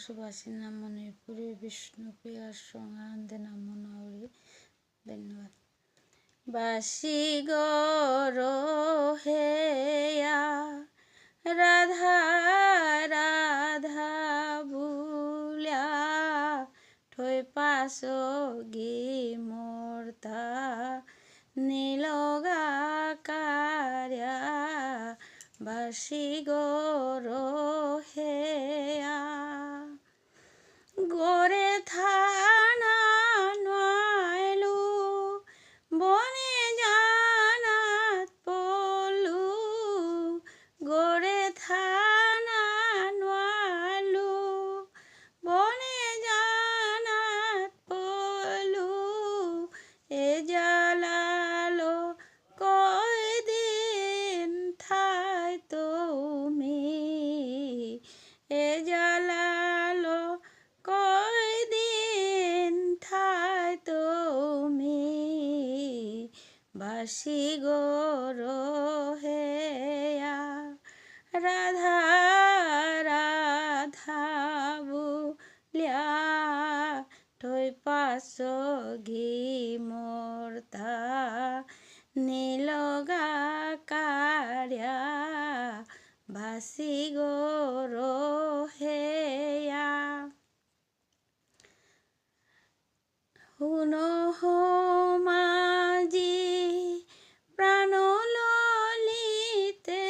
সুবাসিনা মণিপুরী বিষ্ণুপ্রিয়ার সঙ্গে নাম নাউরি। ধন্যবাদ। বাসি গরহেয়া রাধা রাধা বুলা ঠৈ পাছগি মূর্তা নীলগা কার্যা বাসি গরহেয়া গোরে থানা নয়লু বনে জানাত পলু গোরে থানা নয়লু বনে জানাত পলু এ জালালো কয়দিন থাই তুমি এ জালালো কয়দিন থাই তুমি বাসি গরহেয়া রাধা রাধা বুলিয়া ঠৈ পাছগি মূর্তা নীলগা কার্যা বাসি গরহেয়া হুনো মাঝি প্রাণ ললিতে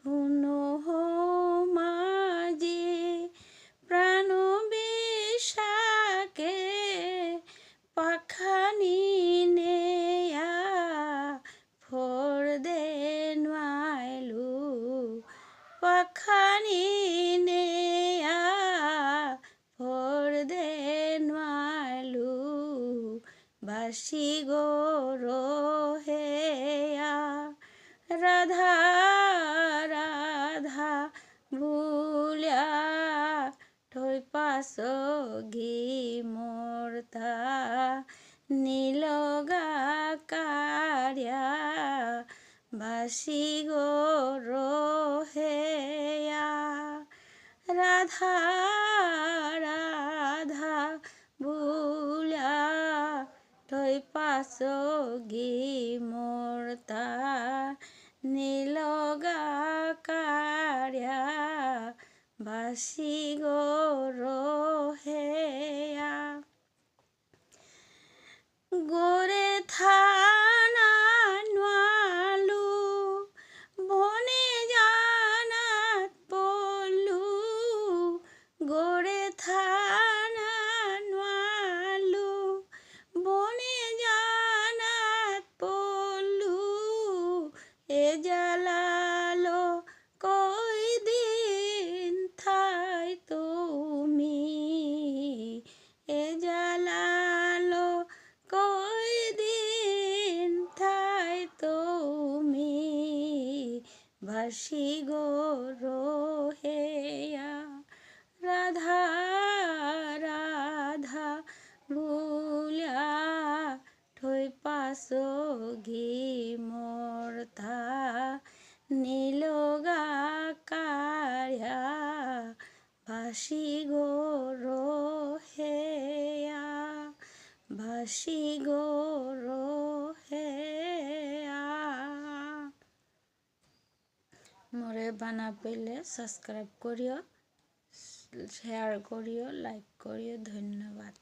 হুনো মাঝি প্রাণ বিশাকে পাখানি নেয়া ফোর দে নাইলু পাখানি নেয়া ফোর দে নাইলু বাসি গরহেয়া রাধা রাধা বুলিয়া ঠৈ পাছগি মূর্তা নীলগা কার্যা বাসি গরহেয়া রাধা রাধা বুলিয়া ঠৈ পাছগি মূর্তা নীলগা কার্যা বাসি গরহেয়া গোরে থানা নয়লু বনে জানাত পলু গোরে থানা নয়লু বনে জানাত পলু এ জালালো কয়দিন থাই তুমি এ জালালো কয়দিন থাই তুমি বাসি গরহেয়া রাধা রাধা বুলিয়া ঠৈ পাছগি মূর্তা নীলগা কার্যা বাসি গরহেয়া বাসি গরহেয়া। মোরে বানা পেলে সাবস্ক্রাইব করিও, শেয়ার করিও, লাইক করিও। ধন্যবাদ।